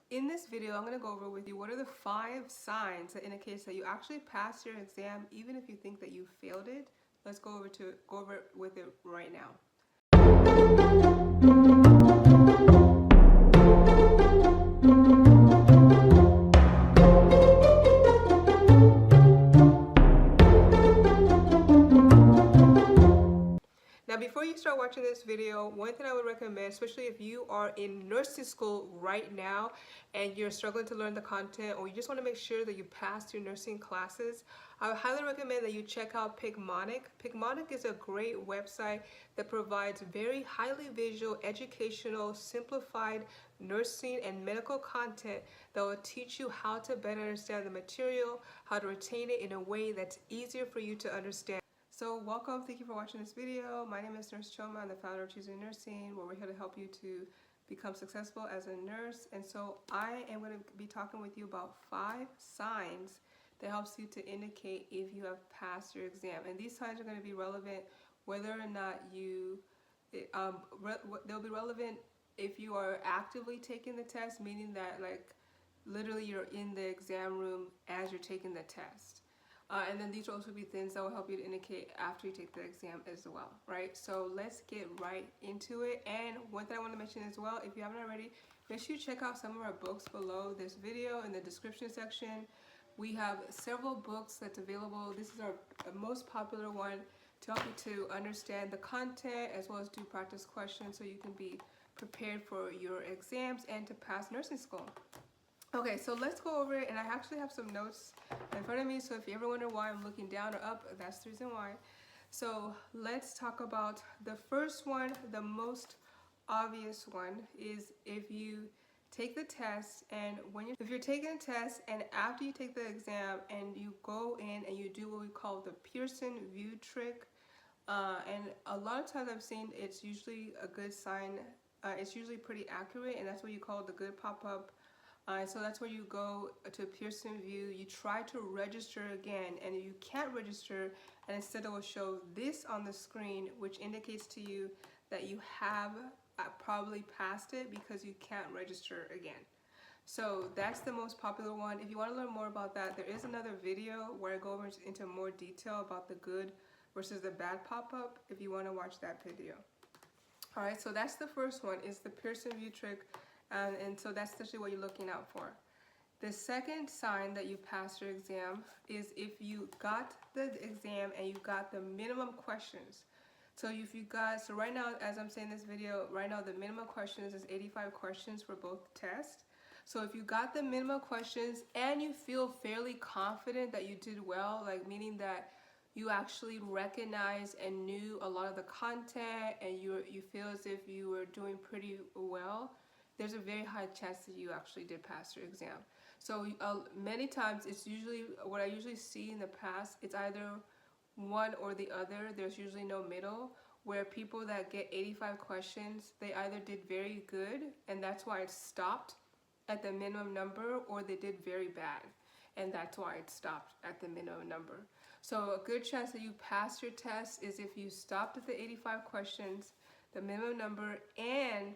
in this video, I'm going to go over with you what are the 5 signs that indicate that you actually passed your exam, even if you think that you failed it. Let's go over with it right now. Now, before you start watching this video, one thing I would recommend, especially if you are in nursing school right now and you're struggling to learn the content, or you just want to make sure that you passed your nursing classes, I would highly recommend that you check out Picmonic. Picmonic is a great website that provides very highly visual, educational, simplified nursing and medical content that will teach you how to better understand the material, how to retain it in a way that's easier for you to understand. So welcome, thank you for watching this video. My name is Nurse Choma. I'm the founder of Choosing Nursing, where we're here to help you to become successful as a nurse. And so I am going to be talking with you about 5 signs that helps you to indicate if you have passed your exam. And these signs are going to be relevant whether or not they'll be relevant if you are actively taking the test, meaning that like literally you're in the exam room as you're taking the test. And then these will also be things that will help you to indicate after you take the exam as well, right? So let's get right into it. And one thing I want to mention as well, if you haven't already, make sure you check out some of our books below this video in the description section. We have several books that's available. This is our most popular one to help you to understand the content as well as do practice questions so you can be prepared for your exams and to pass nursing school. Okay, so let's go over it, and I actually have some notes in front of me, so if you ever wonder why I'm looking down or up, that's the reason why. So let's talk about the first one. The most obvious one is if you take the test, and if you're taking a test and after you take the exam and you go in and you do what we call the Pearson view trick, and a lot of times I've seen it's usually a good sign. It's usually pretty accurate, and that's what you call the good pop-up. So that's where you go to Pearson View, you try to register again, and you can't register, and instead it will show this on the screen, which indicates to you that you have probably passed it because you can't register again. So that's the most popular one. If you want to learn more about that, there is another video where I go over into more detail about the good versus the bad pop-up if you want to watch that video. Alright, so that's the first one, is the Pearson View trick. And so that's essentially what you're looking out for. The second sign that you passed your exam is if you got the exam and you got the minimum questions. So so right now, as I'm saying this video, right now the minimum questions is 85 questions for both tests. So if you got the minimum questions and you feel fairly confident that you did well, like meaning that you actually recognize and knew a lot of the content and you feel as if you were doing pretty well, there's a very high chance that you actually did pass your exam. So many times it's usually, what I usually see in the past, it's either one or the other. There's usually no middle, where people that get 85 questions, they either did very good and that's why it stopped at the minimum number, or they did very bad and that's why it stopped at the minimum number. So a good chance that you passed your test is if you stopped at the 85 questions, the minimum number, and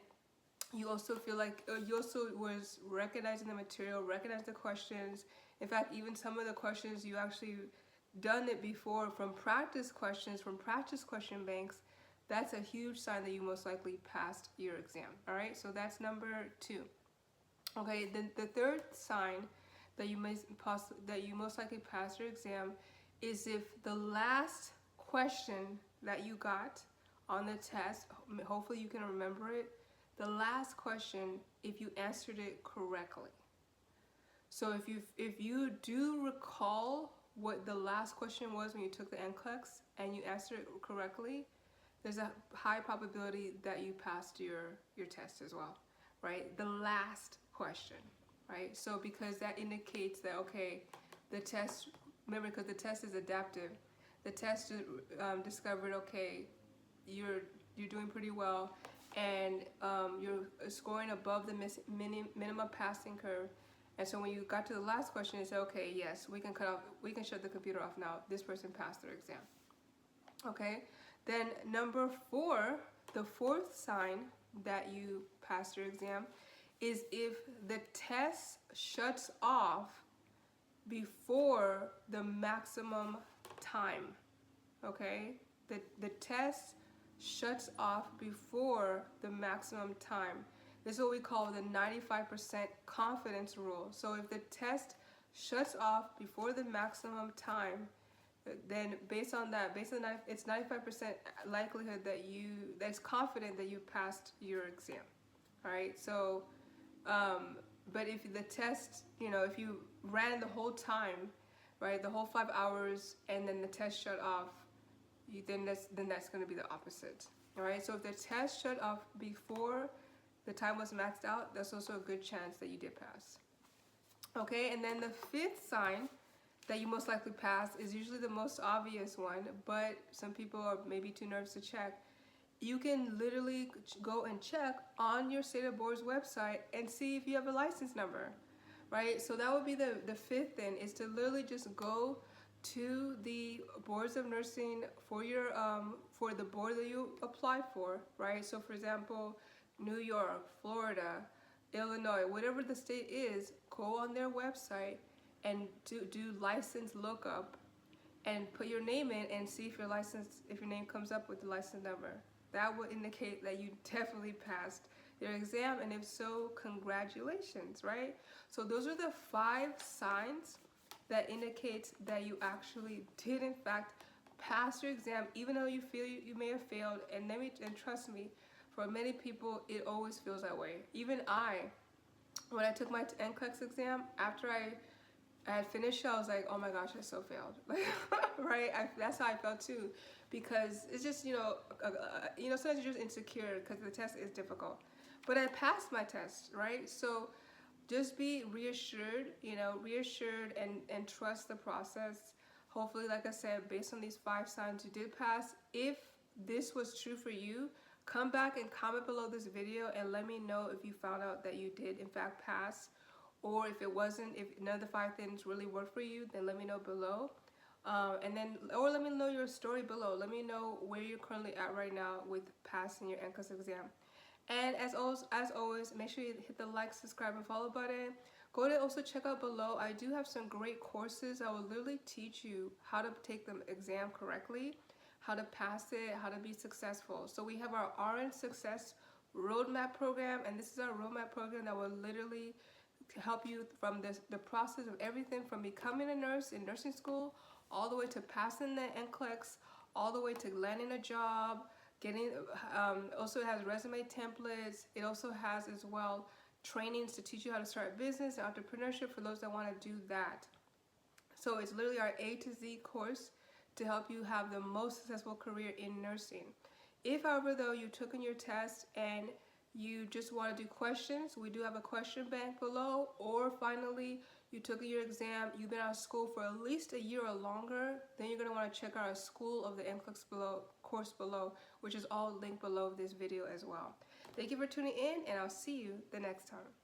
you also feel like you also was recognizing the material, recognizing the questions. In fact, even some of the questions you actually done it before from practice questions, from practice question banks. That's a huge sign that you most likely passed your exam. All right, so that's number 2. Okay, then the third sign that you most likely passed your exam is if the last question that you got on the test, hopefully you can remember it, the last question, if you answered it correctly. So if you do recall what the last question was when you took the NCLEX and you answered it correctly, there's a high probability that you passed your test as well, right? The last question, right? So because that indicates that, okay, the test, remember, because the test is adaptive, the test discovered, okay, you're doing pretty well, and you're scoring above the minimum passing curve. And so when you got to the last question, you say, okay, yes, we can shut the computer off now. This person passed their exam. Okay, then number 4, the fourth sign that you passed your exam is if the test shuts off before the maximum time. Okay? The test shuts off before the maximum time. This is what we call the 95% confidence rule. So if the test shuts off before the maximum time, then based on that, it's 95% likelihood that's confident that you passed your exam. All right. So, but if the test, if you ran the whole time, right, the whole 5 hours, and then the test shut off, then that's going to be the opposite. All right. So if the test shut off before the time was maxed out, that's also a good chance that you did pass. Okay. And then the fifth sign that you most likely pass is usually the most obvious one, but some people are maybe too nervous to check. You can literally go and check on your state of board's website and see if you have a license number, right? So that would be the fifth thing, is to literally just go to the boards of nursing for your for the board that you apply for, right? So for example, New York, Florida, Illinois, whatever the state is, go on their website and do license lookup and put your name in and see if your name comes up with the license number. That would indicate that you definitely passed your exam, and if so, congratulations, right? So those are the 5 signs that indicate that you actually did in fact pass your exam, even though you feel you may have failed. And trust me, for many people, it always feels that way. Even when I took my NCLEX exam, after I had finished, I was like, oh my gosh, I so failed. Right? That's how I felt too, because it's just, sometimes you're just insecure because the test is difficult. But I passed my test, right? So just be reassured, and trust the process. Hopefully, like I said, based on these 5 signs, you did pass. If this was true for you, come back and comment below this video and let me know if you found out that you did in fact pass. Or if it wasn't, if none of the 5 things really worked for you, then let me know below. Or let me know your story below. Let me know where you're currently at right now with passing your NCLEX exam. And as always, make sure you hit the like, subscribe, and follow button. Go to also check out below. I do have some great courses. I will literally teach you how to take the exam correctly, how to pass it, how to be successful. So we have our RN Success Roadmap program, and this is our roadmap program that will literally help you from the process of everything from becoming a nurse in nursing school, all the way to passing the NCLEX, all the way to landing a job, also has resume templates. It also has as well trainings to teach you how to start a business and entrepreneurship for those that want to do that. So it's literally our A to Z course to help you have the most successful career in nursing. If, however, though, you took in your test and you just want to do questions, we do have a question bank below. Or finally, you took your exam, you've been out of school for at least a year or longer, then you're going to want to check out our School of the NCLEX course below, which is all linked below this video as well. Thank you for tuning in, and I'll see you the next time.